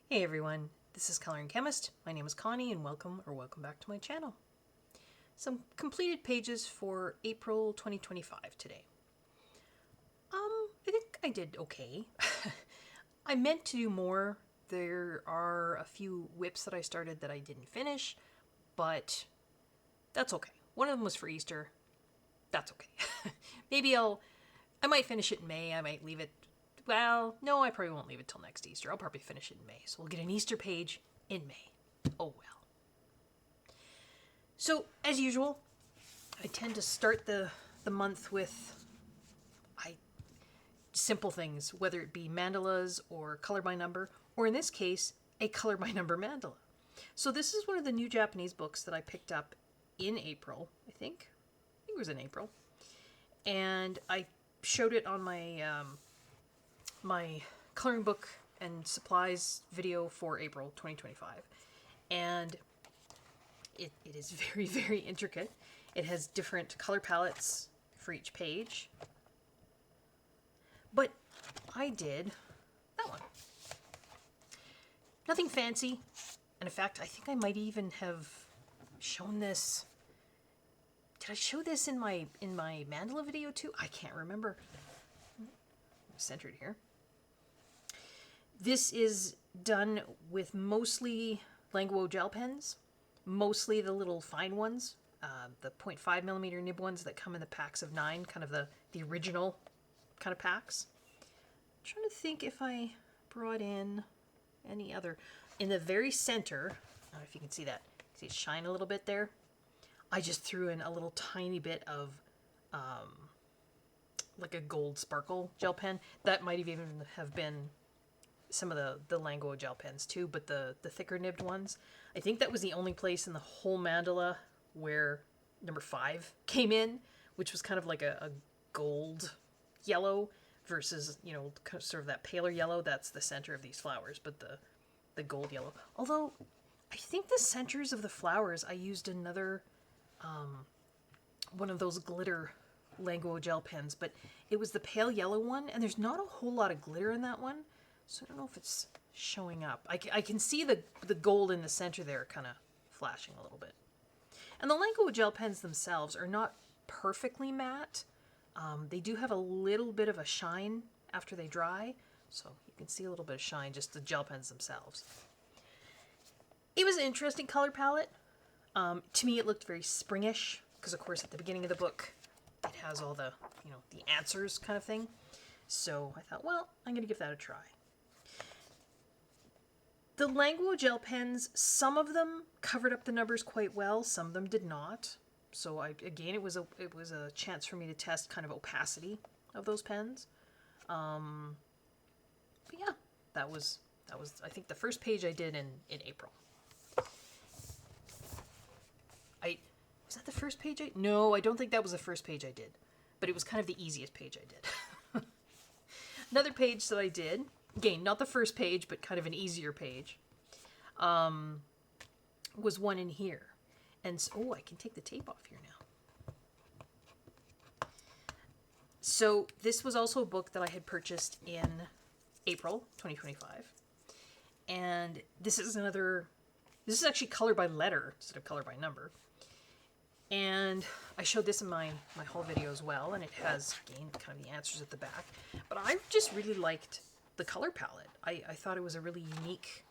Hey everyone, this is Coloring Chemist. My name is Connie and welcome back to my channel. Some completed pages for April 2025 today. I think I did okay. I meant to do more. There are a few whips that I started that I didn't finish, but that's okay. One of them was for Easter. That's okay. I might finish it in May. I might leave it. Well, no, I probably won't leave it till next Easter. I'll probably finish it in May. So we'll get an Easter page in May. Oh well. So, as usual, I tend to start the month with simple things, whether it be mandalas or color by number, or in this case, a color by number mandala. So this is one of the new Japanese books that I picked up in April, I think it was in April. And I showed it on my my coloring book and supplies video for April 2025. And it is very, very intricate. It has different color palettes for each page. But I did that one. Nothing fancy. And in fact, I think I might even have shown this. Did I show this in my mandala video too? I can't remember. Centered here. This is done with mostly Languo gel pens, mostly the little fine ones, the 0.5mm nib ones that come in the packs of 9, kind of the original kind of packs. I'm trying to think if I brought in any other. In the very center, I don't know if you can see that. See it shine a little bit there? I just threw in a little tiny bit of like a gold sparkle gel pen. That might even have been some of the Languo gel pens too, but the thicker nibbed ones. I think that was the only place in the whole mandala where number 5 came in, which was kind of like a gold yellow versus, you know, sort of that paler yellow. That's the center of these flowers, but the gold yellow. Although I think the centers of the flowers, I used another one of those glitter Languo gel pens, but it was the pale yellow one, and there's not a whole lot of glitter in that one, so I don't know if it's showing up. I can see the gold in the center there kind of flashing a little bit. And the Languo gel pens themselves are not perfectly matte. They do have a little bit of a shine after they dry, so you can see a little bit of shine, just the gel pens themselves. It was an interesting color palette. To me, it looked very springish, because of course at the beginning of the book, it has all the, you know, the answers kind of thing. So I thought, well, I'm going to give that a try. The Languo gel pens, some of them covered up the numbers quite well, some of them did not. So again, it was a chance for me to test kind of opacity of those pens. But yeah, that was I think the first page I did in April. Was that the first page No, I don't think that was the first page I did. But it was kind of the easiest page I did. Another page that I did, again, not the first page, but kind of an easier page, was one in here. And so, oh, I can take the tape off here now. So this was also a book that I had purchased in April 2025. And this is actually color by letter instead of color by number. And I showed this in my whole video as well, and it has, again, kind of the answers at the back. But I just really liked the color palette. I thought it was a really unique,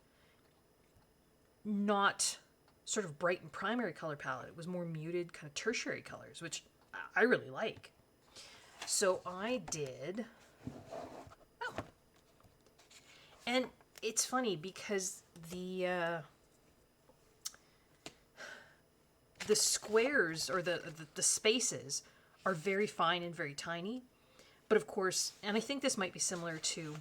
not sort of bright and primary color palette. It was more muted, kind of tertiary colors, which I really like. So I did that one. And it's funny because the squares, or the spaces, are very fine and very tiny. But of course, and I think this might be similar to, you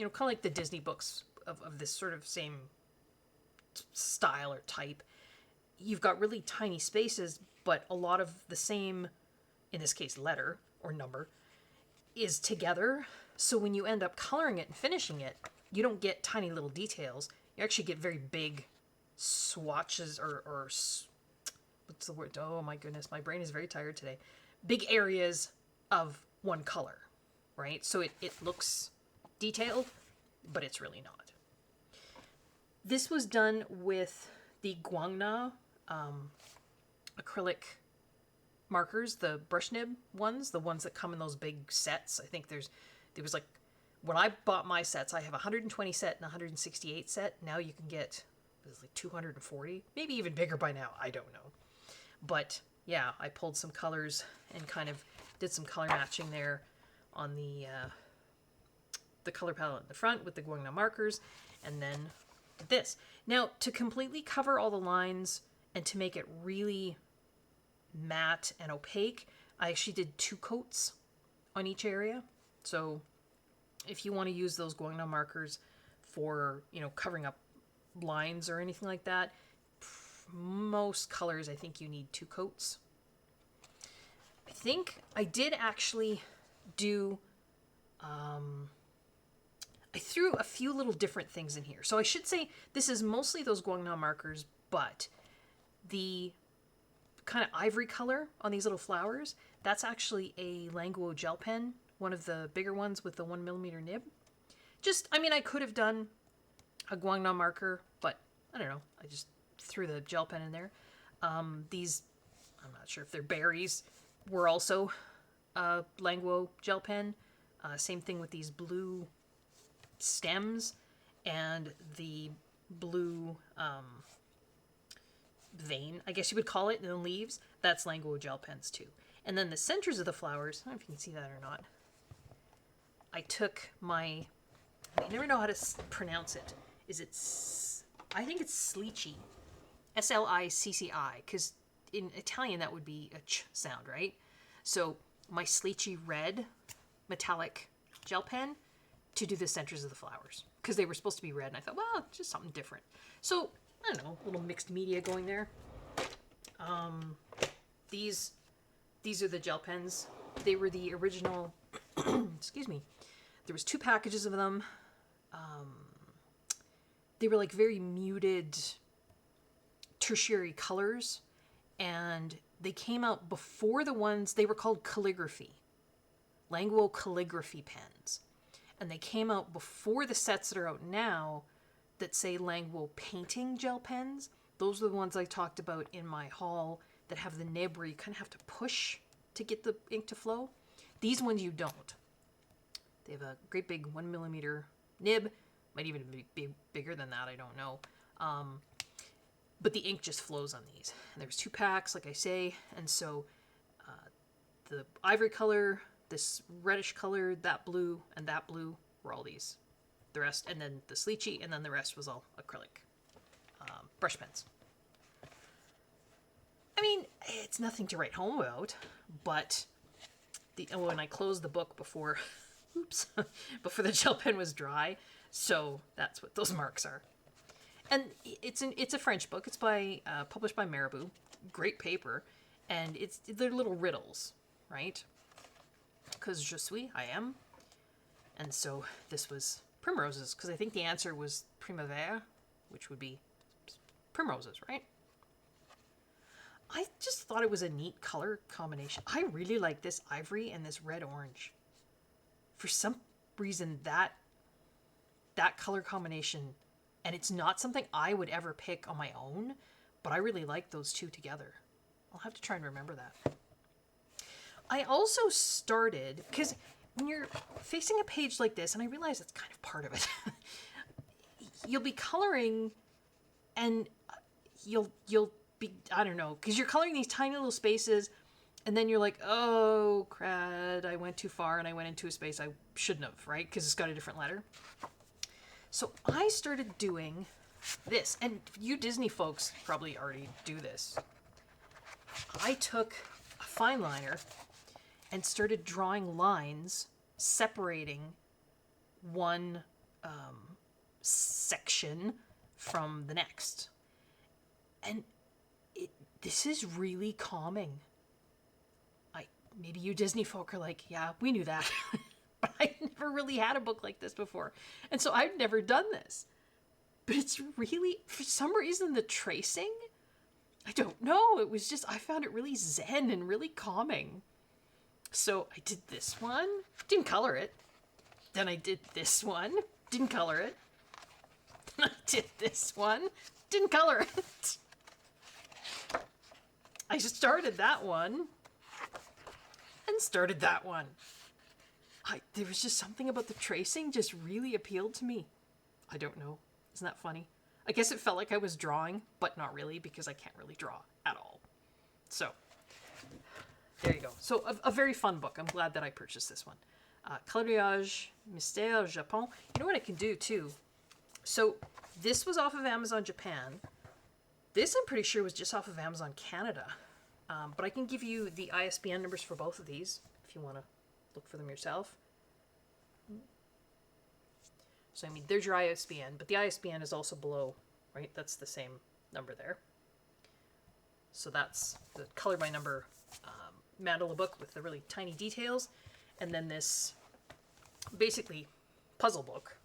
know, kind of like the Disney books of this sort of same style or type. You've got really tiny spaces, but a lot of the same, in this case, letter or number, is together. So when you end up coloring it and finishing it, you don't get tiny little details. You actually get very big swatches or what's the word? Oh my goodness, my brain is very tired today. Big areas of one color, right? So it looks detailed, but it's really not. This was done with the Guangna acrylic markers, the brush nib ones, the ones that come in those big sets. I think there was like, when I bought my sets, I have a 120 set and a 168 set. Now you can get, it's like 240, maybe even bigger by now. I don't know. But yeah, I pulled some colors and kind of did some color matching there on the color palette in the front with the Guangna markers, and then did this. Now, to completely cover all the lines and to make it really matte and opaque, I actually did 2 coats on each area. So if you want to use those Guangna markers for, covering up lines or anything like that, most colors, I think you need 2 coats. I think I did actually do, I threw a few little different things in here. So I should say this is mostly those Guangna markers, but the kind of ivory color on these little flowers, that's actually a Languo gel pen, one of the bigger ones with the 1mm nib. I could have done a Guangna marker, but I don't know. I just threw the gel pen in there. These, I'm not sure if they're berries, were also a Languo gel pen. Same thing with these blue stems and the blue vein, I guess you would call it, in the leaves. That's Languo gel pens too. And then the centers of the flowers, I don't know if you can see that or not. I took I never know how to pronounce it. I think it's Slicci. Slicci, because in Italian that would be a ch sound, right? So my Slicci red metallic gel pen to do the centers of the flowers, because they were supposed to be red, and I thought, well, just something different. So, I don't know, a little mixed media going there. These are the gel pens. They were the original, excuse me, there was 2 packages of them. They were like very muted tertiary colors, and they came out before the ones, they were called calligraphy, Languo calligraphy pens. And they came out before the sets that are out now that say Languo painting gel pens. Those are the ones I talked about in my haul that have the nib where you kind of have to push to get the ink to flow. These ones you don't. They have a great big 1mm nib. Might even be bigger than that, I don't know. But the ink just flows on these. And there's 2 packs, like I say. And so the ivory color, this reddish color, that blue, and that blue were all these. The rest, and then the Slicci, and then the rest was all acrylic brush pens. I mean, it's nothing to write home about, but and I closed the book before, before the gel pen was dry, so that's what those marks are. And it's a French book. It's published by Marabou. Great paper, and they're little riddles, right? Because I am. And so this was primroses, because I think the answer was primavera, which would be primroses, right? I just thought it was a neat color combination. I really like this ivory and this red-orange. For some reason, that color combination, and it's not something I would ever pick on my own, but I really like those 2 together. I'll have to try and remember that. I also started, because when you're facing a page like this, and I realize it's kind of part of it, you'll be coloring, and you'll be, I don't know, because you're coloring these tiny little spaces, and then you're like, oh, crud, I went too far, and I went into a space I shouldn't have, right? Because it's got a different letter. So I started doing this, and you Disney folks probably already do this. I took a fine liner and started drawing lines separating one section from the next. And this is really calming. Maybe you Disney folk are like, yeah, we knew that. But I never really had a book like this before. And so I've never done this. But it's really, for some reason, the tracing, I don't know. It was just, I found it really zen and really calming. So I did this one, didn't color it. Then I did this one, Didn't color it. I did this one. Didn't color it. I started that one. And started that one. There was just something about the tracing just really appealed to me. I don't know. Isn't that funny? I guess it felt like I was drawing, but not really, because I can't really draw at all. So, there you go. So, a very fun book. I'm glad that I purchased this one. Coloriage Mystère Japon. You know what I can do, too? So, this was off of Amazon Japan. This, I'm pretty sure, was just off of Amazon Canada. But I can give you the ISBN numbers for both of these, if you want to look for them yourself. So, I mean, there's your ISBN, but the ISBN is also below, right? That's the same number there. So that's the color by number mandala book with the really tiny details. And then this, basically, puzzle book.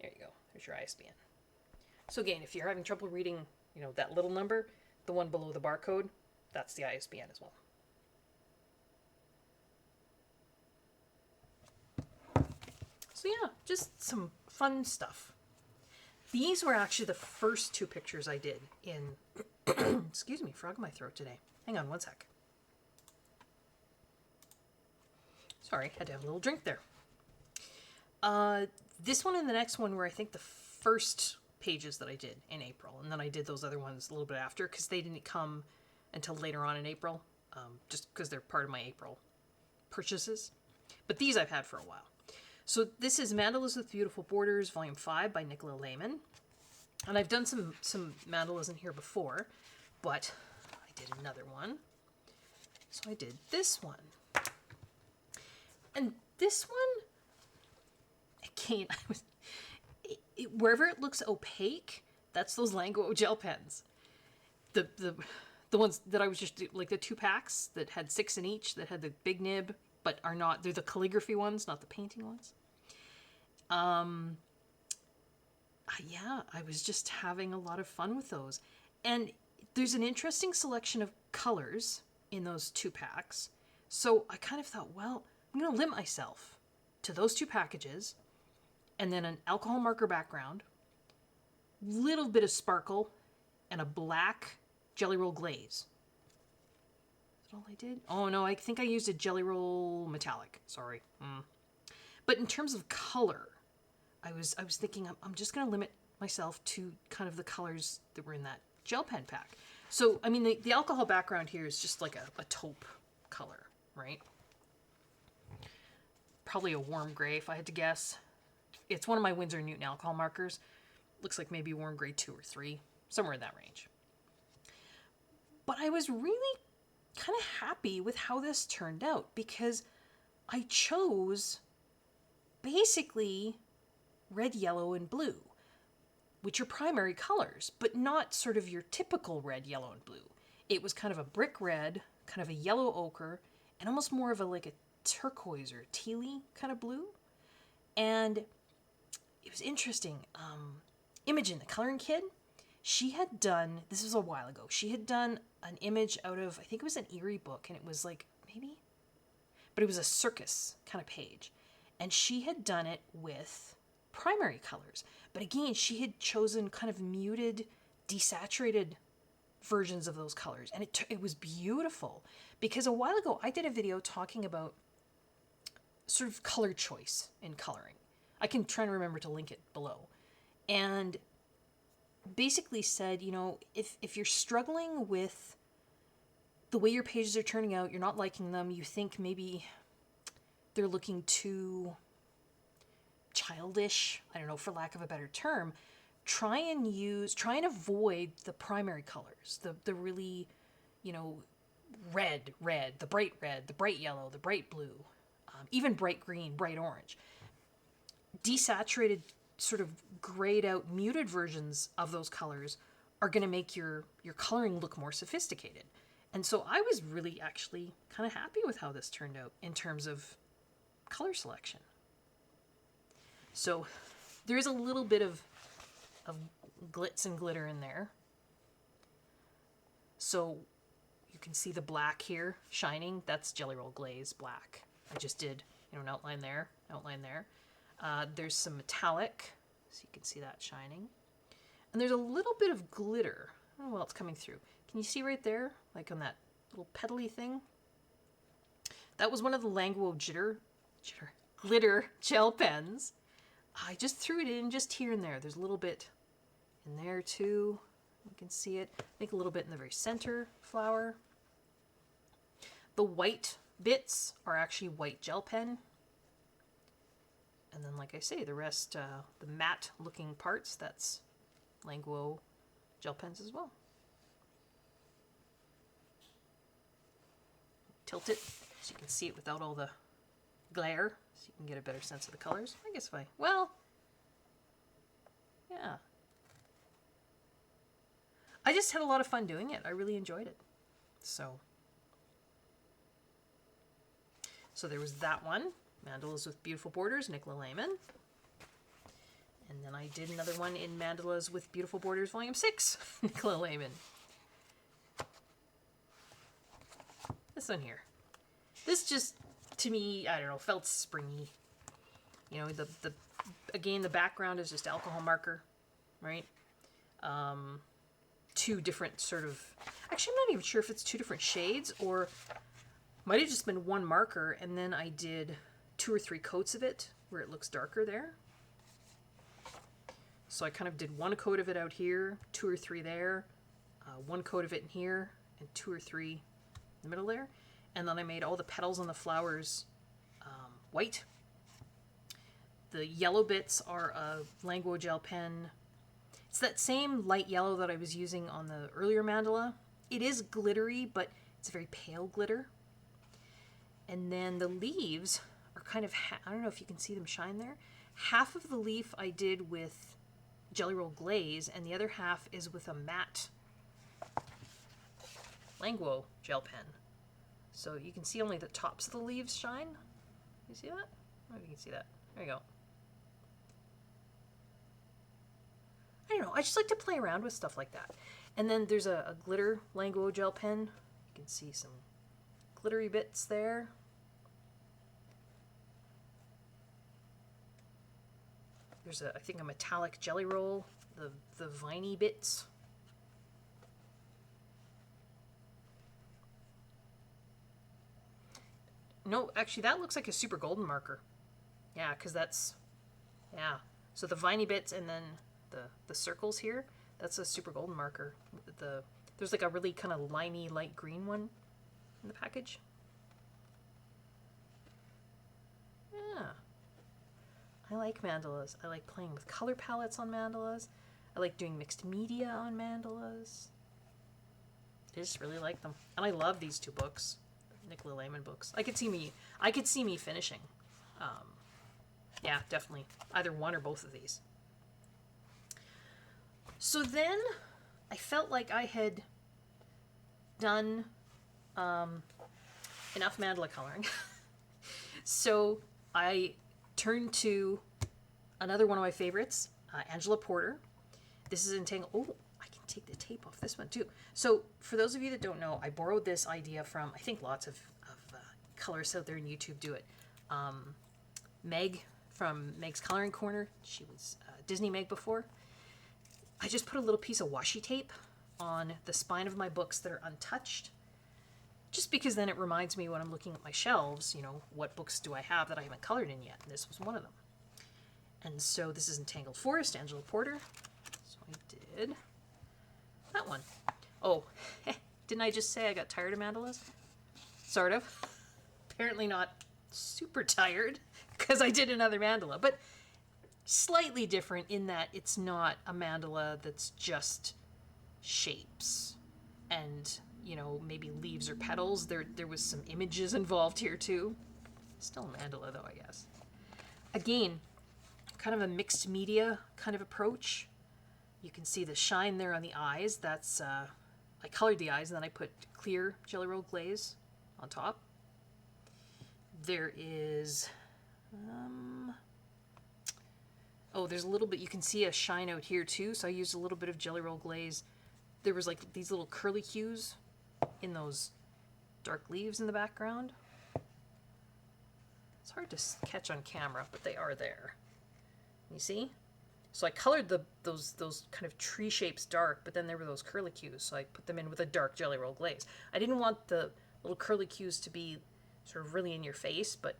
There you go. There's your ISBN. So again, if you're having trouble reading, you know, that little number, the one below the barcode, that's the ISBN as well. So yeah, just some fun stuff. These were actually the first two pictures I did in... Excuse me, frog in my throat today. Hang on one sec. Sorry, had to have a little drink there. This one and the next one were, I think, the first pages that I did in April. And then I did those other ones a little bit after because they didn't come until later on in April. Just because they're part of my April purchases. But these I've had for a while. So this is Mandalas with Beautiful Borders, Volume 5 by Nicola Lehmann. And I've done some mandalas in here before, but I did another one. So I did this one. And this one, again, wherever it looks opaque, that's those Languo gel pens. The ones that I was just, like the 2 packs that had 6 in each, that had the big nib, but are not, they're the calligraphy ones, not the painting ones. Yeah, I was just having a lot of fun with those. And there's an interesting selection of colors in those 2 packs. So I kind of thought, well, I'm going to limit myself to those 2 packages and then an alcohol marker background, little bit of sparkle, and a black Jelly Roll glaze. Is that all I did? Oh no, I think I used a Jelly Roll metallic. Sorry. But in terms of color, I was thinking I'm just going to limit myself to kind of the colors that were in that gel pen pack. So, I mean, the alcohol background here is just like a taupe color, right? Probably a warm gray if I had to guess. It's one of my Winsor & Newton alcohol markers. Looks like maybe warm gray 2 or 3, somewhere in that range. But I was really kind of happy with how this turned out because I chose basically red, yellow, and blue, which are primary colors, but not sort of your typical red, yellow, and blue. It was kind of a brick red, kind of a yellow ochre, and almost more of a turquoise or tealy kind of blue. And it was interesting. Imogen, the coloring kid, she had done, this was a while ago, she had done an image out of, I think it was an Erie book, and it was maybe, but it was a circus kind of page. And she had done it with primary colors. But again, she had chosen kind of muted, desaturated versions of those colors. And it was beautiful. Because a while ago, I did a video talking about sort of color choice in coloring. I can try and remember to link it below. And basically said, you know, if you're struggling with the way your pages are turning out, you're not liking them, you think maybe they're looking too childish, I don't know, for lack of a better term, try and avoid the primary colors, the really, you know, red, the bright yellow, the bright blue, even bright green, bright orange. Desaturated, sort of grayed out, muted versions of those colors are going to make your coloring look more sophisticated. And so I was really actually kind of happy with how this turned out in terms of color selection. So there is a little bit of glitz and glitter in there. So you can see the black here shining. That's Jelly Roll Glaze black. I just did, you know, an outline there, outline there. There's some metallic, so you can see that shining. And there's a little bit of glitter. I don't know what's coming through. Can you see right there? Like on that little petally thing? That was one of the Languo glitter gel pens. I just threw it in just here and there. There's a little bit in there too. You can see it. I think a little bit in the very center flower. The white bits are actually white gel pen. And then, like I say, the rest, the matte looking parts, that's Languo gel pens as well. Tilt it so you can see it without all the glare, so you can get a better sense of the colors. I guess if I, well, yeah. I just had a lot of fun doing it. I really enjoyed it. So there was that one, Mandalas with Beautiful Borders, Nicola Lehmann. And then I did another one in Mandalas with Beautiful Borders, Volume 6, Nicola Lehmann. This one here. This just, to me, I don't know, felt springy. You know, again, the background is just alcohol marker, right? Two different sort of, actually, I'm not even sure if it's two different shades, or might have just been one marker, and then I did 2 or 3 coats of it where it looks darker there. So I kind of did 1 coat of it out here, 2 or 3 there, 1 coat of it in here, and 2 or 3 in the middle there. And then I made all the petals on the flowers white. The yellow bits are a Languo gel pen. It's that same light yellow that I was using on the earlier mandala. It is glittery, but it's a very pale glitter. And then the leaves are kind of, I don't know if you can see them shine there. Half of the leaf I did with Jelly Roll Glaze, and the other half is with a matte Languo gel pen. So you can see only the tops of the leaves shine. You see that? I don't know if you can see that. There you go. I don't know. I just like to play around with stuff like that. And then there's a glitter Languo gel pen. You can see some glittery bits there. There's I think a metallic Jelly Roll, the viney bits. No, actually that looks like a super golden marker. Yeah, because that's, yeah. So the viney bits and then the circles here, that's a super golden marker. There's like a really kind of limey light green one in the package. Yeah. I like mandalas. I like playing with color palettes on mandalas. I like doing mixed media on mandalas. I just really like them. And I love these 2 books, Nicola Lehmann books. I could see me finishing. Yeah, definitely. Either one or both of these. So then I felt like I had done enough mandala coloring. So I turned to another one of my favorites, Angela Porter. This is Entangle. Oh, I can take the tape off this one too. So for those of you that don't know, I borrowed this idea from, I think lots of colorists out there on YouTube do it. Meg from Meg's Coloring Corner. She was Disney Meg before. I just put a little piece of washi tape on the spine of my books that are untouched, just because then it reminds me when I'm looking at my shelves, you know, what books do I have that I haven't colored in yet? And this was one of them. And so this is Entangled Forest, Angela Porter. So I did that one. Oh, didn't I just say I got tired of mandalas? Sort of. Apparently not super tired, because I did another mandala, but slightly different in that it's not a mandala that's just shapes and, you know, maybe leaves or petals. There was some images involved here too. Still a mandala though, I guess. Again, kind of a mixed media kind of approach. You can see the shine there on the eyes. That's I colored the eyes and then I put clear Jelly Roll Glaze on top. There is there's a little bit, you can see a shine out here too, so I used a little bit of Jelly Roll Glaze. There was like these little curly hues in those dark leaves in the background. It's hard to catch on camera, but they are there. You see? So I colored those kind of tree shapes dark, but then there were those curlicues, so I put them in with a dark Jelly Roll glaze. I didn't want the little curlicues to be sort of really in your face, but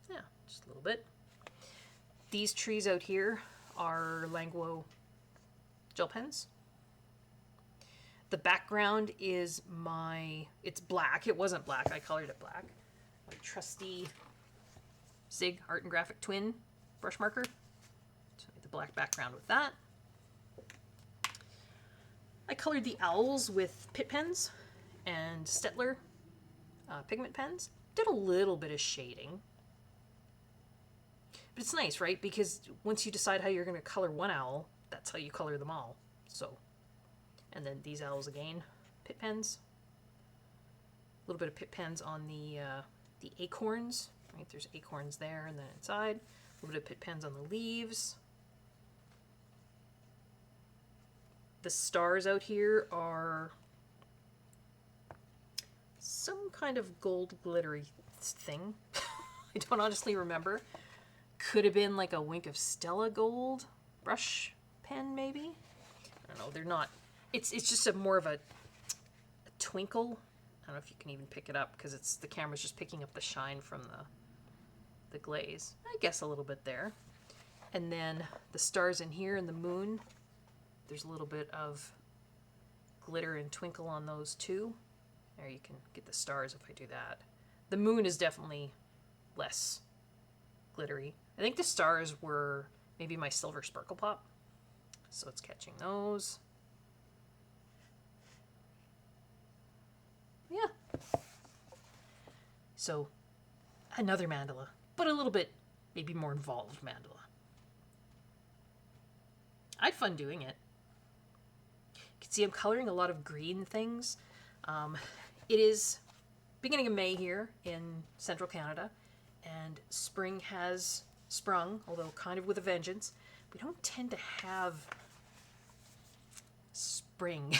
yeah, just a little bit. These trees out here are Languo gel pens. The background is it's black. It wasn't black. I colored it black. My trusty Zig Art and Graphic Twin brush marker. So the black background with that. I colored the owls with Pitt pens and Stettler pigment pens. Did a little bit of shading. But it's nice, right? Because once you decide how you're going to color one owl, that's how you color them all. So, and then these owls again, Pitt pens. A little bit of Pitt pens on the acorns. Right, there's acorns there, and then inside. A little bit of Pitt pens on the leaves. The stars out here are some kind of gold glittery thing. I don't honestly remember. Could have been like a Wink of Stella gold brush pen, maybe. I don't know. They're not. It's just more of a twinkle. I don't know if you can even pick it up because the camera's just picking up the shine from the glaze. I guess a little bit there. And then the stars in here and the moon. There's a little bit of glitter and twinkle on those too. There, you can get the stars if I do that. The moon is definitely less glittery. I think the stars were maybe my silver sparkle pop. So it's catching those. Yeah. So another mandala, but a little bit maybe more involved mandala. I had fun doing it. You can see I'm coloring a lot of green things. It is beginning of May here in central Canada, and spring has sprung, although kind of with a vengeance. We don't tend to have spring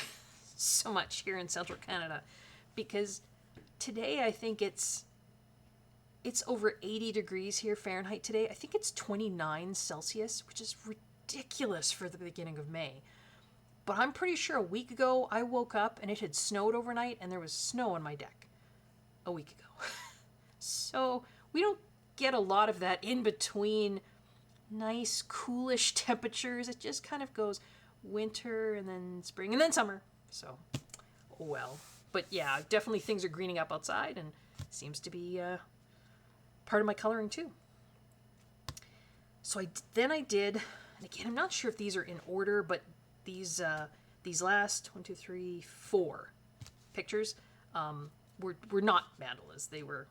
so much here in central Canada, because today I think it's over 80 degrees here Fahrenheit today. I think it's 29 Celsius, which is ridiculous for the beginning of May. But I'm pretty sure a week ago I woke up and it had snowed overnight and there was snow on my deck a week ago. So we don't get a lot of that in between nice coolish temperatures. It just kind of goes winter and then spring and then summer. So, oh well. But yeah, definitely things are greening up outside and seems to be part of my coloring too. So then I did, and again, I'm not sure if these are in order, but these last 4 pictures were not mandalas. They were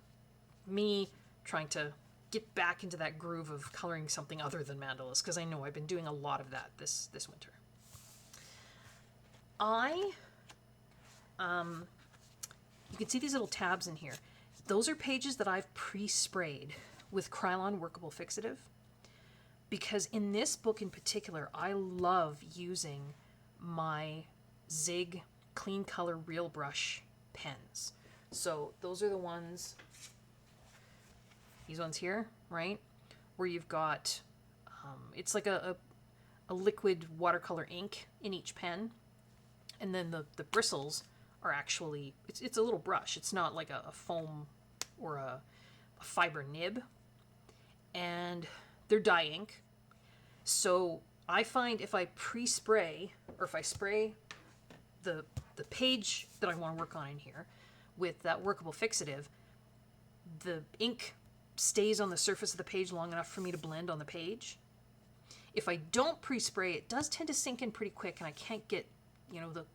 me trying to get back into that groove of coloring something other than mandalas, because I know I've been doing a lot of that this winter. You can see these little tabs in here. Those are pages that I've pre-sprayed with Krylon Workable Fixative, because in this book in particular, I love using my Zig Clean Color Real Brush pens. So those are the ones, these ones here, right? Where you've got, it's like a liquid watercolor ink in each pen. And then the bristles are actually, it's a little brush. It's not like a foam or a fiber nib. And they're dye ink. So I find if I pre-spray, or if I spray the page that I want to work on in here with that workable fixative, the ink stays on the surface of the page long enough for me to blend on the page. If I don't pre-spray, it does tend to sink in pretty quick and I can't get,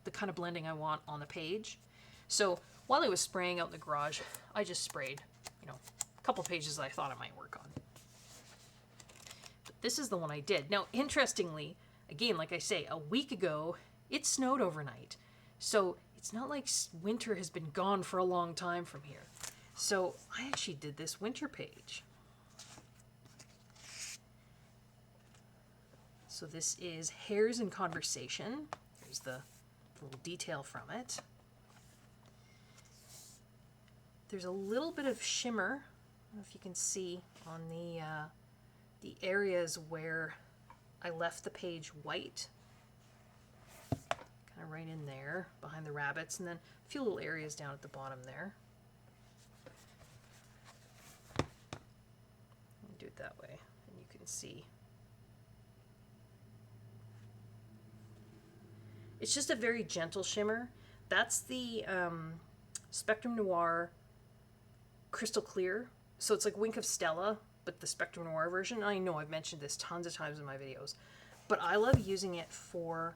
the kind of blending I want on the page. So while I was spraying out in the garage, I just sprayed, a couple pages that I thought I might work on. But this is the one I did. Now, interestingly, again, like I say, a week ago, it snowed overnight. So it's not like winter has been gone for a long time from here. So I actually did this winter page. So this is Hares in Conversation. There's the little detail from it. There's a little bit of shimmer don't know if you can see on the areas where I left the page white, kind of right in there behind the rabbits, and then a few little areas down at the bottom there. Do it that way, and you can see. It's just a very gentle shimmer. That's the Spectrum Noir Crystal Clear. So it's like Wink of Stella, but the Spectrum Noir version. I know I've mentioned this tons of times in my videos, but I love using it for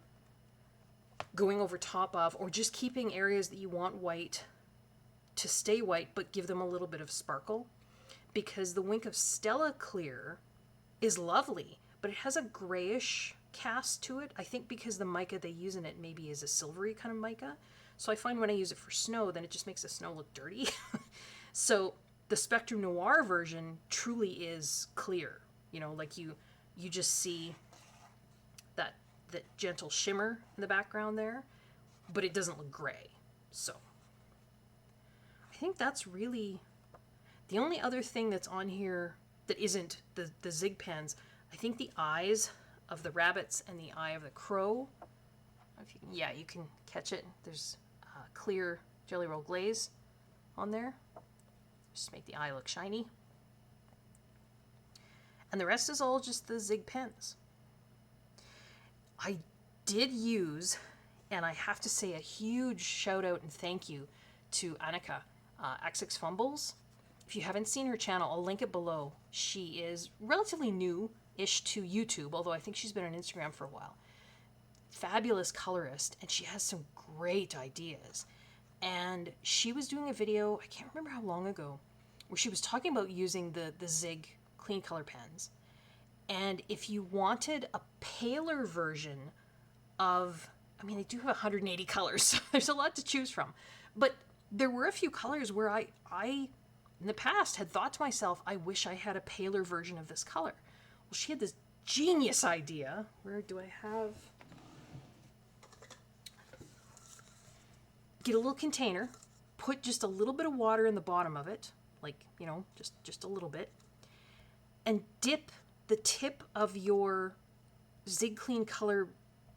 going over top of, or just keeping areas that you want white to stay white, but give them a little bit of sparkle. Because the Wink of Stella Clear is lovely, but it has a grayish cast to it. I think because the mica they use in it maybe is a silvery kind of mica. So I find when I use it for snow, then it just makes the snow look dirty. So the Spectrum Noir version truly is clear. You know, like you just see that gentle shimmer in the background there, but it doesn't look gray. So I think that's really the only other thing that's on here that isn't the zig pens. I think the eyes of the rabbits and the eye of the crow. If you, yeah, you can catch it. There's clear Jelly Roll glaze on there. Just to make the eye look shiny. And the rest is all just the zig pens. I did use, and I have to say a huge shout out and thank you to Annika, XX Fumbles. If you haven't seen her channel, I'll link it below. She is relatively new-ish to YouTube, although I think she's been on Instagram for a while. Fabulous colorist, and she has some great ideas. And she was doing a video, I can't remember how long ago, where she was talking about using the Zig clean color pens. And if you wanted a paler version of, I mean, they do have 180 colors, so there's a lot to choose from. But there were a few colors where I in the past had thought to myself, I wish I had a paler version of this color. Well, she had this genius idea. Where do I have? Get a little container, put just a little bit of water in the bottom of it, like, you know, just a little bit, and dip the tip of your Zig Clean Color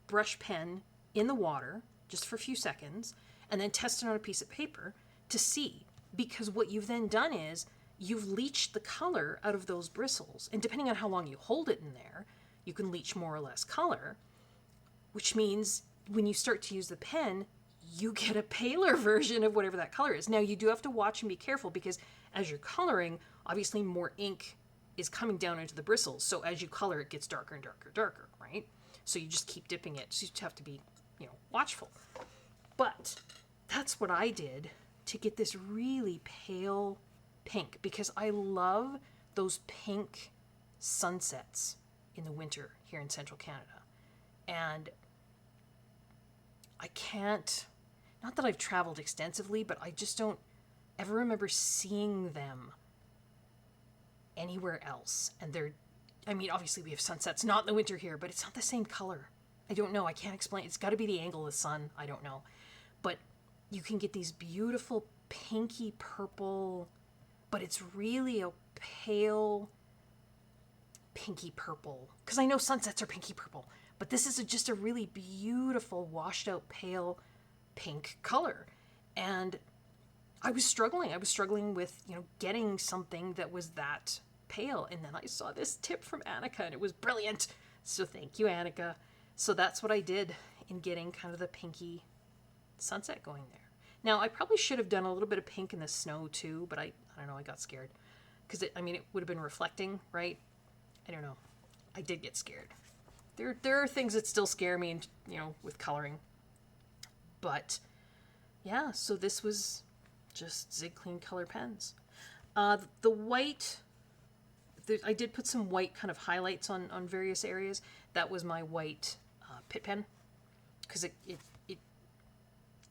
brush pen in the water, just for a few seconds, and then test it on a piece of paper to see. Because what you've then done is you've leached the color out of those bristles. And depending on how long you hold it in there, you can leach more or less color, which means when you start to use the pen, you get a paler version of whatever that color is. Now, you do have to watch and be careful because as you're coloring, obviously more ink is coming down into the bristles. So as you color, it gets darker and darker and darker, right? So you just keep dipping it. So you just have to be, you know, watchful. But that's what I did to get this really pale pink, because I love those pink sunsets in the winter here in central Canada. And I can't, not that I've traveled extensively, but I just don't ever remember seeing them anywhere else. And they're, I mean, obviously we have sunsets, not in the winter here, but it's not the same color. I don't know. I can't explain. It's got to be the angle of the sun. I don't know. But you can get these beautiful pinky purple, but it's really a pale pinky purple. Because I know sunsets are pinky purple, but this is just a really beautiful washed out pale pink color. And I was struggling with, you know, getting something that was that pale. And then I saw this tip from Annika and it was brilliant. So thank you, Annika. So that's what I did in getting kind of the pinky sunset going there. Now, I probably should have done a little bit of pink in the snow too, but I don't know, I got scared. Because, it would have been reflecting, right? I don't know. I did get scared. There are things that still scare me, and you know, with coloring. But, yeah, so this was just Zig Clean Color pens. The white, I did put some white kind of highlights on various areas. That was my white Pitt pen, because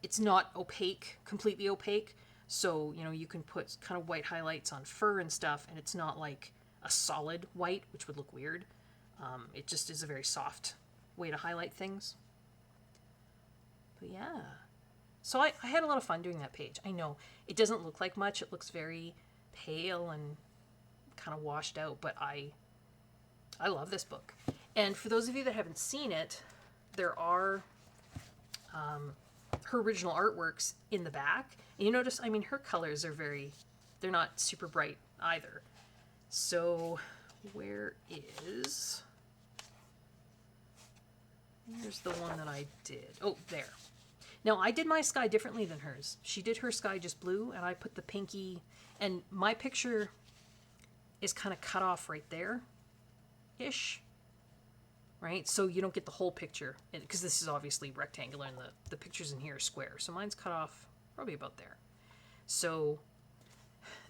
it's not opaque, completely opaque. So, you know, you can put kind of white highlights on fur and stuff, and it's not like a solid white, which would look weird. It just is a very soft way to highlight things. But yeah. So I had a lot of fun doing that page. I know it doesn't look like much. It looks very pale and kind of washed out, but I love this book. And for those of you that haven't seen it, there are her original artworks in the back. And you notice, I mean, her colors are they're not super bright either. So where is... Here's the one that I did. Oh, there. Now, I did my sky differently than hers. She did her sky just blue, and I put the pinky, and my picture is kind of cut off right there-ish, right? So you don't get the whole picture, because this is obviously rectangular, and the pictures in here are square. So mine's cut off probably about there. So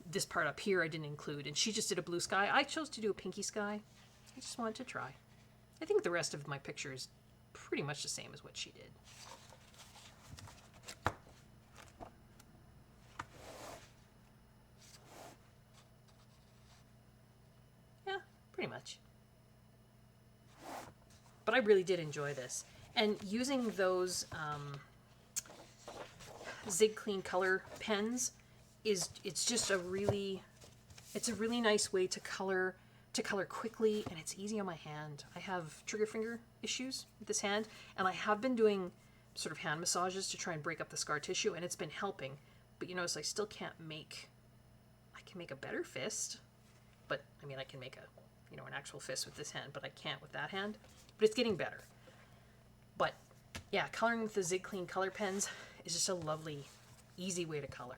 this part up here I didn't include, and she just did a blue sky. I chose to do a pinky sky. I just wanted to try. I think the rest of my picture is pretty much the same as what she did. Yeah, pretty much. But I really did enjoy this. And using those Zig Clean color pens it's just a really nice way to color quickly, and it's easy on my hand. I have trigger finger issues with this hand, and I have been doing sort of hand massages to try and break up the scar tissue, and it's been helping. But you notice I still can't make, I can make a better fist, but I mean I can make an actual fist with this hand, but I can't with that hand. But it's getting better. But yeah, coloring with the Zig Clean color pens is just a lovely, easy way to color.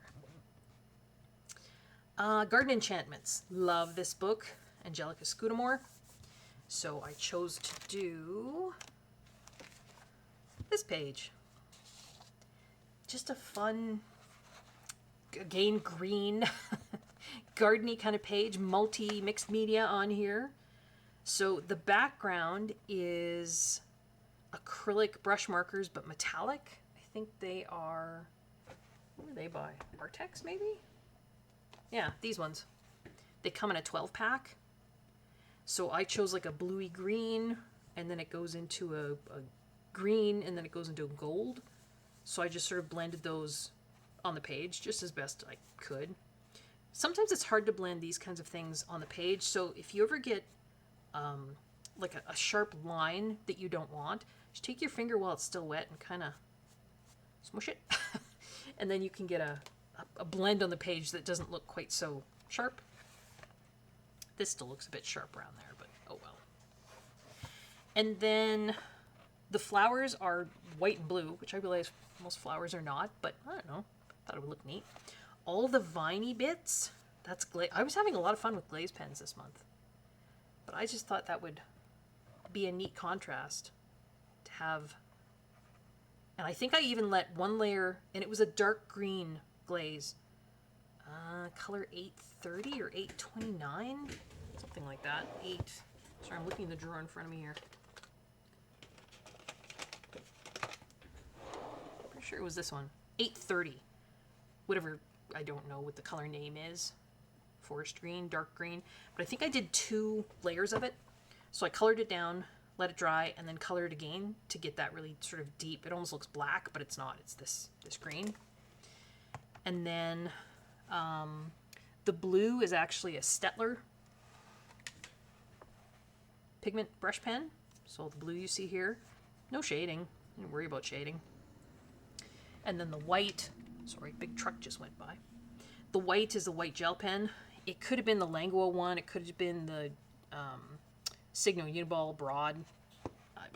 Garden Enchantments. Love this book. Angelica Scudamore. So I chose to do this page. Just a fun, again, green, gardeny kind of page, multi-mixed media on here. So the background is acrylic brush markers, but metallic. I think they are, what were they by? Artex, maybe? Yeah, these ones. They come in a 12-pack. So I chose like a bluey green, and then it goes into a green, and then it goes into a gold. So I just sort of blended those on the page just as best I could. Sometimes it's hard to blend these kinds of things on the page, so if you ever get like a sharp line that you don't want, just take your finger while it's still wet and kind of smush it. And then you can get a blend on the page that doesn't look quite so sharp. This still looks a bit sharp around there, but oh well. And then the flowers are white and blue, which I realize most flowers are not, but I don't know. Thought it would look neat. All the viney bits, that's glaze. I was having a lot of fun with glaze pens this month. But I just thought that would be a neat contrast to have. And I think I even let one layer, and it was a dark green glaze. Color 830 or 829? Something like that. Sorry, I'm looking in the drawer in front of me here. Pretty sure it was this one. 830. Whatever, I don't know what the color name is. Forest green, dark green. But I think I did 2 layers of it. So I colored it down, let it dry, and then colored it again to get that really sort of deep. It almost looks black, but it's not. It's this green. And then the blue is actually a Stettler pigment brush pen. So the blue you see here, no shading. Don't worry about shading. And then the white, sorry, big truck just went by. The white is the white gel pen. It could have been the Langua one. It could have been the Signo Uniball Broad.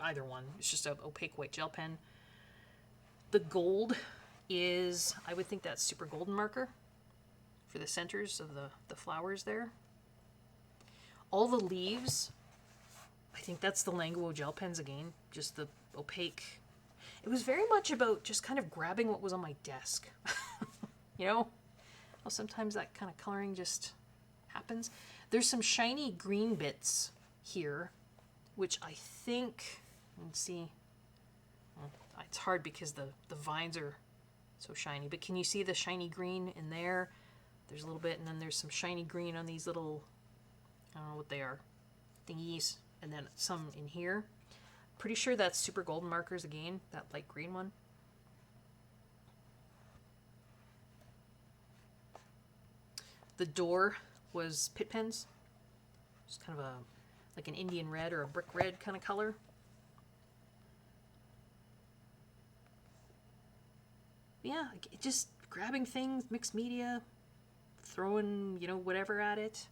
Either one. It's just an opaque white gel pen. The gold is, I would think that's Super Golden marker for the centers of the flowers there. All the leaves, I think that's the Langua gel pens again. Just the opaque. It was very much about just kind of grabbing what was on my desk. You know? Well, sometimes that kind of coloring just happens. There's some shiny green bits here, which I think, let's see, well, it's hard because the vines are so shiny, but can you see the shiny green in there? There's a little bit, and then there's some shiny green on these little, I don't know what they are, thingies, and then some in here. Pretty sure that's Super Golden markers again, that light green one. The door was Pitt pens, Just kind of like an Indian red or a brick red kind of color. Yeah, just grabbing things, mixed media, throwing, whatever at it,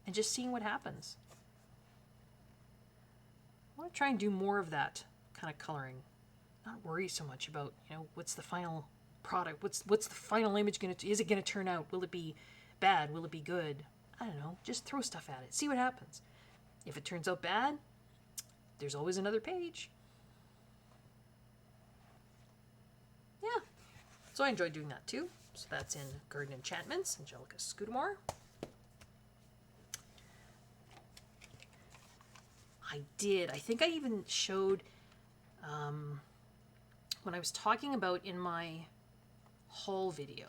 and just seeing what happens. I want to try and do more of that kind of coloring. Not worry so much about, what's the final product? What's the final image going to, is it going to turn out? Will it be bad? Will it be good? I don't know. Just throw stuff at it. See what happens. If it turns out bad, there's always another page. Yeah. So I enjoyed doing that too. So that's in Garden Enchantments, Angelica Scudamore. I think I even showed, when I was talking about in my haul video,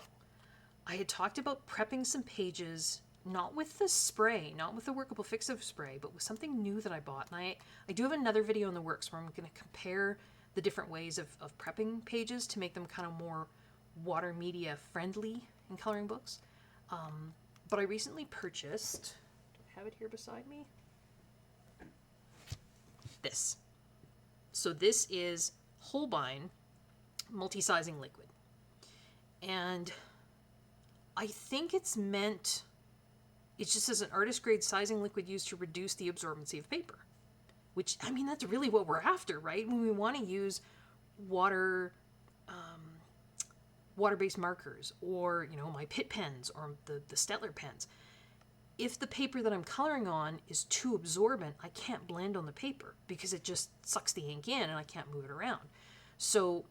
I had talked about prepping some pages, not with the spray, not with the workable fix-it spray, but with something new that I bought. And I do have another video in the works where I'm going to compare the different ways of prepping pages to make them kind of more water media friendly in coloring books. But I recently purchased, do I have it here beside me? This. So this is Holbein multi-sizing liquid. And I think it's just as an artist grade sizing liquid used to reduce the absorbency of paper. Which, I mean, that's really what we're after, right? When we want to use water-based markers, or, my Pitt pens, or the Stettler pens. If the paper that I'm coloring on is too absorbent, I can't blend on the paper because it just sucks the ink in and I can't move it around. So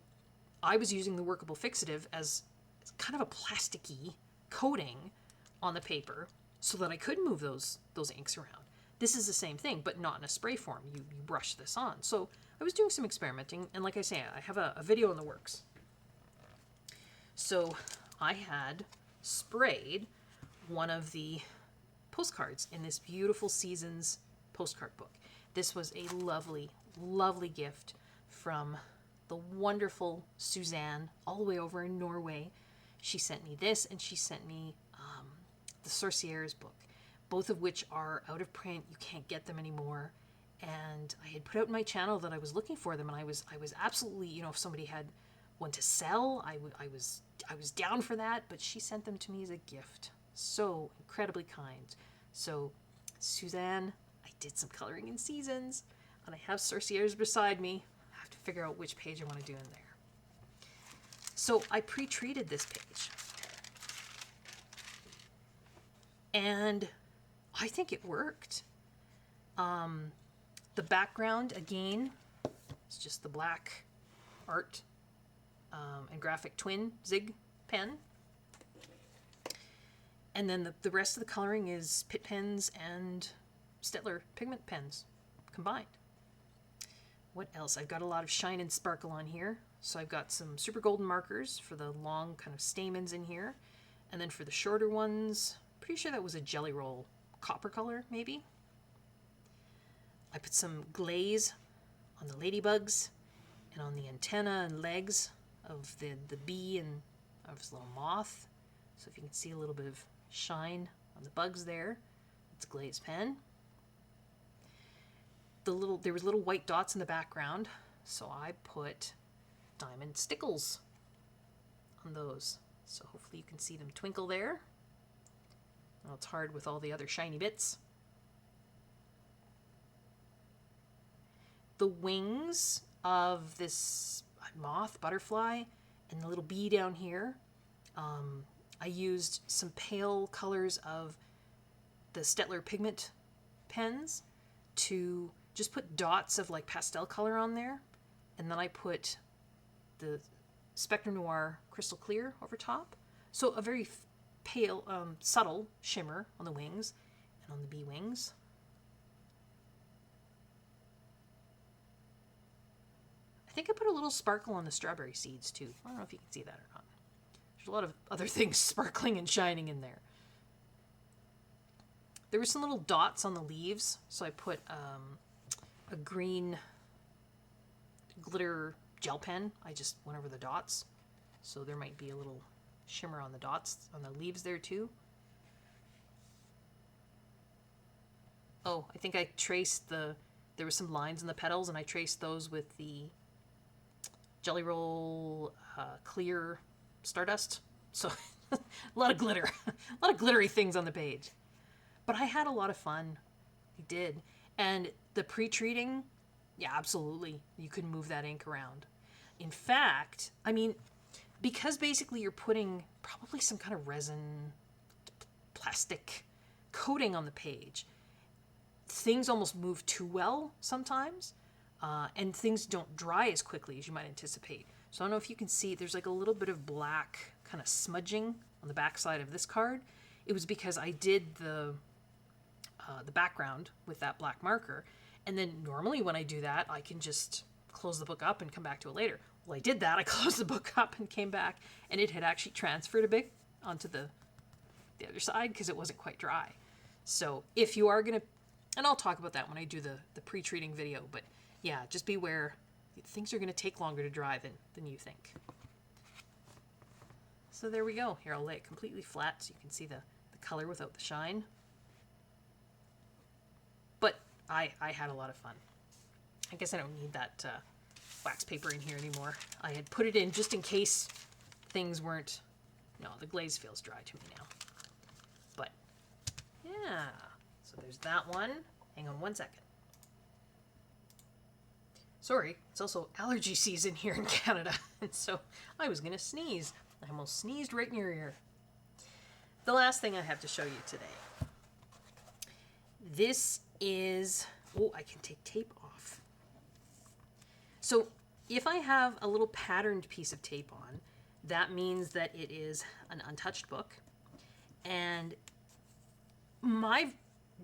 I was using the workable fixative as kind of a plasticky coating on the paper so that I could move those inks around. This is the same thing, but not in a spray form. You brush this on. So I was doing some experimenting, and like I say, I have a video in the works. So I had sprayed one of the postcards in this beautiful Seasons postcard book. This was a lovely, lovely gift from the wonderful Suzanne, all the way over in Norway. She sent me this, and she sent me the Sorcières book, both of which are out of print. You can't get them anymore. And I had put out in my channel that I was looking for them, and I was absolutely, if somebody had one to sell, I was down for that. But she sent them to me as a gift. So incredibly kind. So, Suzanne, I did some coloring in Seasons, and I have Sorcières beside me. I have to figure out which page I want to do in there. So I pre-treated this page, and I think it worked. The background, again, is just the black art and graphic twin Zig pen. And then the rest of the coloring is Pitt pens and Stettler pigment pens combined. What else? I've got a lot of shine and sparkle on here. So I've got some super golden markers for the long kind of stamens in here. And then for the shorter ones, pretty sure that was a Jelly Roll copper color, maybe. I put some glaze on the ladybugs and on the antenna and legs of the bee and of this little moth. So if you can see a little bit of shine on the bugs there, it's a glaze pen. There was little white dots in the background, so I put diamond stickles on those. So hopefully you can see them twinkle there. Well, it's hard with all the other shiny bits. The wings of this moth, butterfly, and the little bee down here, I used some pale colors of the Stettler pigment pens to just put dots of like pastel color on there. And then I put the Spectrum Noir Crystal Clear over top. So a very pale, subtle shimmer on the wings and on the bee wings. I think I put a little sparkle on the strawberry seeds too. I don't know if you can see that or not. There's a lot of other things sparkling and shining in there. There were some little dots on the leaves, so I put a green glitter gel pen. I just went over the dots, so there might be a little shimmer on the dots on the leaves there too. Oh, I think I traced there were some lines in the petals, and I traced those with the Jelly Roll clear Stardust. So a lot of glitter, a lot of glittery things on the page. But I had a lot of fun. I did. And the pre-treating, yeah, absolutely. You can move that ink around. In fact, I mean, because basically you're putting probably some kind of resin, plastic coating on the page, things almost move too well sometimes, and things don't dry as quickly as you might anticipate. So I don't know if you can see, there's like a little bit of black kind of smudging on the back side of this card. It was because I did the background with that black marker, and then normally when I do that, I can just close the book up and come back to it later. Well, I did that. I closed the book up and came back, and it had actually transferred a bit onto the other side because it wasn't quite dry. So if you are going to, and I'll talk about that when I do the pre-treating video, but yeah, just beware. Things are going to take longer to dry than you think. So there we go. Here, I'll lay it completely flat so you can see the color without the shine. But I had a lot of fun. I guess I don't need that wax paper in here anymore. I had put it in just in case things weren't... No, the glaze feels dry to me now. But, yeah. So there's that one. Hang on one second. Sorry, it's also allergy season here in Canada, and so I was going to sneeze. I almost sneezed right in your ear. The last thing I have to show you today. This is... Oh, I can take tape off. So if I have a little patterned piece of tape on, that means that it is an untouched book. And my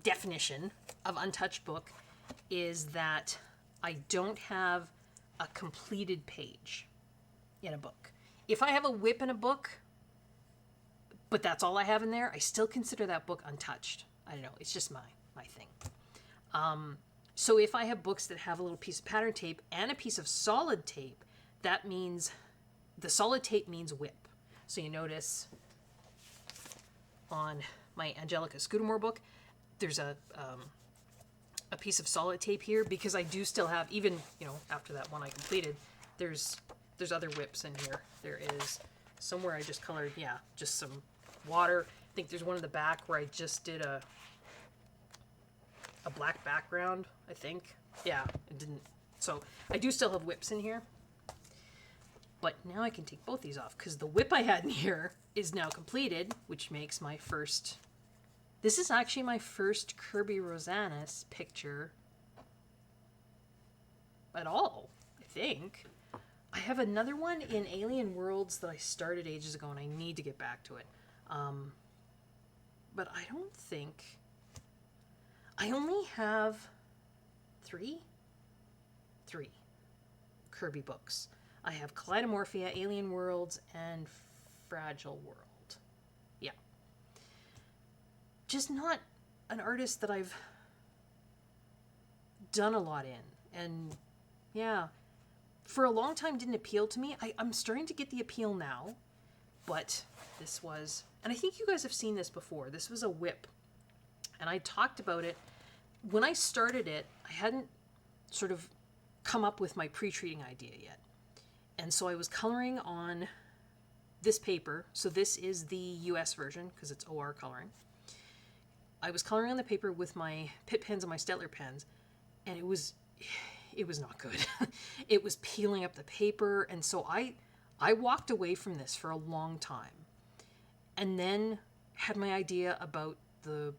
definition of untouched book is that I don't have a completed page in a book. If I have a whip in a book, but that's all I have in there, I still consider that book untouched. I don't know, it's just my thing. So if I have books that have a little piece of pattern tape and a piece of solid tape, that means the solid tape means whip. So you notice on my Angelica Scudamore book, there's a piece of solid tape here because I do still have, even, you know, after that one I completed, there's other whips in here. There is somewhere I just colored, yeah, just some water. I think there's one in the back where I just did a black background, I think. Yeah, it didn't. So I do still have whips in here. But now I can take both these off because the whip I had in here is now completed, which makes my first... This is actually my first Kirby Rosanes picture at all, I think. I have another one in Alien Worlds that I started ages ago and I need to get back to it. But I don't think... I only have three Kirby books. I have Kaleidomorphia, Alien Worlds, and Fragile World. Yeah. Just not an artist that I've done a lot in. And yeah, for a long time didn't appeal to me. I'm starting to get the appeal now. But this was, and I think you guys have seen this before. This was a whip. And I talked about it. When I started it, I hadn't sort of come up with my pre-treating idea yet. And so I was coloring on this paper. So this is the US version because it's OR coloring. I was coloring on the paper with my Pitt pens and my Stettler pens, and it was not good. It was peeling up the paper, and so I walked away from this for a long time, and then had my idea about the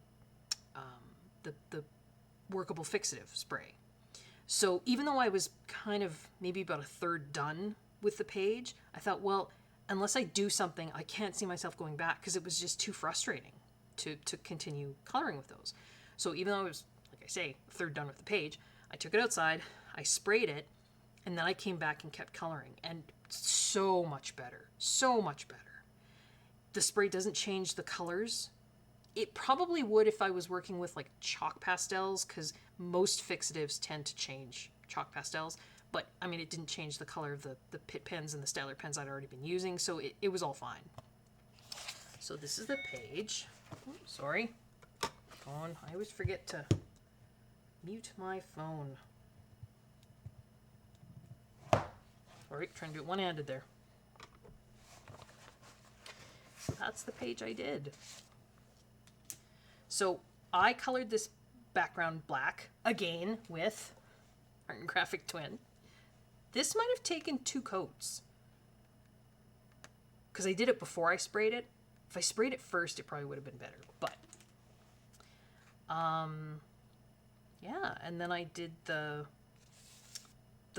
workable fixative spray. So even though I was kind of maybe about a third done with the page, I thought, well, unless I do something, I can't see myself going back because it was just too frustrating to continue coloring with those. So even though I was, like I say, a third done with the page, I took it outside, I sprayed it, and then I came back and kept coloring. And so much better. So much better. The spray doesn't change the colors. It probably would if I was working with like chalk pastels, because most fixatives tend to change chalk pastels. But, I mean, it didn't change the color of the Pitt pens and the Stettler pens I'd already been using, so it was all fine. So this is the page. Oops, sorry. I always forget to Mute my phone. All right, trying to do it one-handed there. So that's the page I did. So I colored this background black again with Art and Graphic Twin. This might have taken 2 coats because I did it before I sprayed it. If I sprayed it first, it probably would have been better. But yeah, and then I did the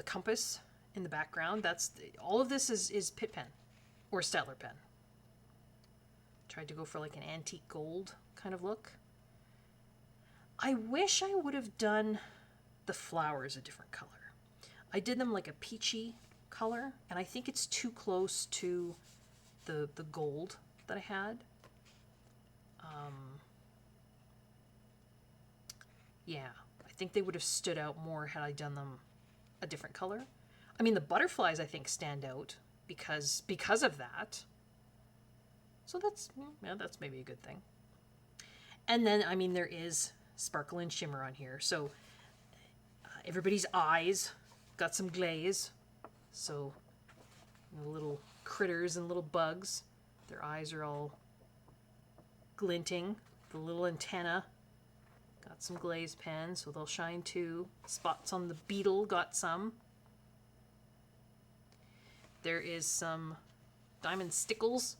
compass in the background. All of this is Pitt pen or Staedtler pen. Tried to go for like an antique gold kind of look. I wish I would have done the flowers a different color. I did them like a peachy color, and I think it's too close to the gold that I had. Yeah, I think they would have stood out more had I done them a different color. I mean, the butterflies I think stand out because of that. So that's maybe a good thing. And then, I mean, there is sparkle and shimmer on here. So everybody's eyes got some glaze. So the little critters and little bugs, their eyes are all glinting. The little antenna got some glaze pen, so they'll shine too. Spots on the beetle got some. There is some diamond stickles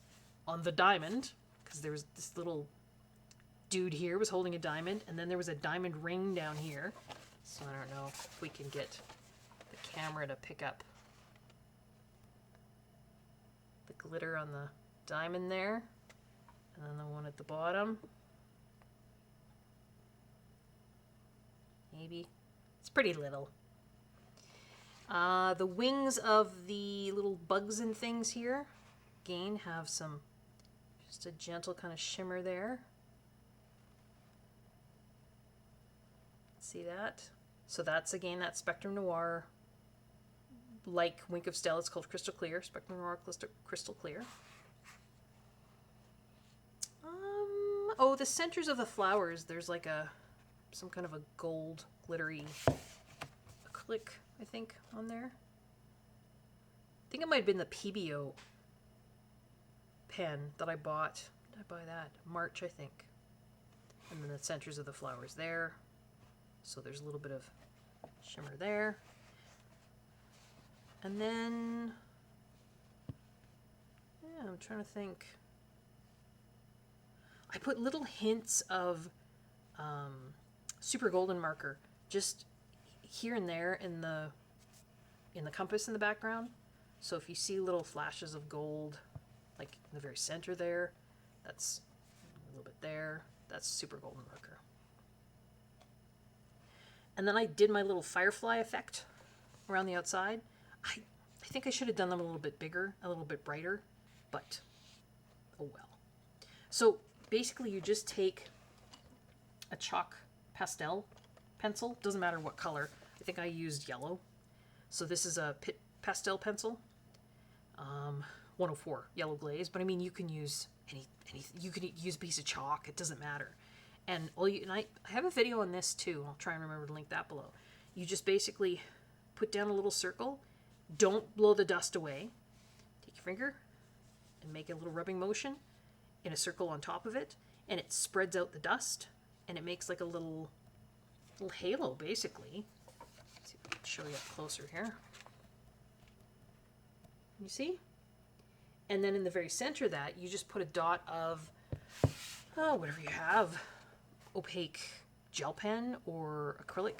on the diamond, because there was this little dude here was holding a diamond, and then there was a diamond ring down here. So I don't know if we can get the camera to pick up the glitter on the diamond there, and then the one at the bottom. Maybe. It's pretty little. The wings of the little bugs and things here, again, have some, just a gentle kind of shimmer there. See that? So that's, again, that Spectrum Noir, like Wink of Stella, it's called Crystal Clear. Spectrum Noir Crystal Clear. Oh, the centers of the flowers, there's like some kind of a gold glittery acrylic, I think, on there. I think it might have been the PBO pen that I bought. Did I buy that? March, I think. And then the centers of the flowers there. So there's a little bit of shimmer there. And then, yeah, I'm trying to think. I put little hints of super golden marker just here and there in the compass in the background. So if you see little flashes of gold, like in the very center there, that's a little bit there, that's super golden marker. And then I did my little firefly effect around the outside. I think I should have done them a little bit bigger, a little bit brighter, but oh well. So basically you just take a chalk pastel pencil, doesn't matter what color. I think I used yellow. So this is a Pitt pastel pencil, 104 yellow glaze, but I mean you can use any you can use a piece of chalk, it doesn't matter. And I have a video on this too. I'll try and remember to link that below. You just basically put down a little circle. Don't blow the dust away. Take your finger and make a little rubbing motion in a circle on top of it, and it spreads out the dust, and it makes like a little halo, basically. Let's see if I can show you up closer here. You see? And then in the very center of that, you just put a dot of, whatever you have, opaque gel pen or acrylic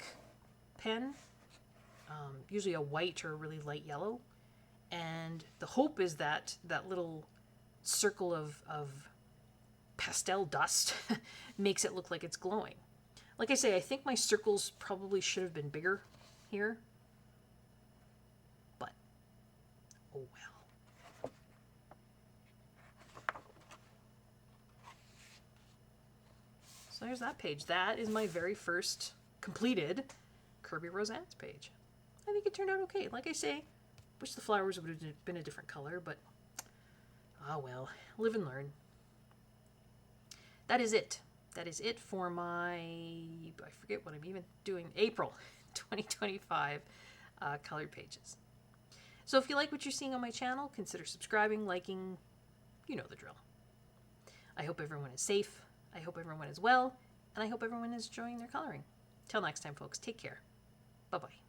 pen, usually a white or a really light yellow. And the hope is that that little circle of pastel dust makes it look like it's glowing. Like I say, I think my circles probably should have been bigger here, but oh well. So there's that page. That is my very first completed Kirby Rosanes page. I think it turned out okay. Like I say, wish the flowers would have been a different color, but ah well, live and learn. That is it. that is it for my, I forget what I'm even doing, April 2025 colored pages. So if you like what you're seeing on my channel, consider subscribing, liking, you know the drill. I hope everyone is safe, I hope everyone is well, and I hope everyone is enjoying their coloring. Till next time, folks, take care. Bye-bye.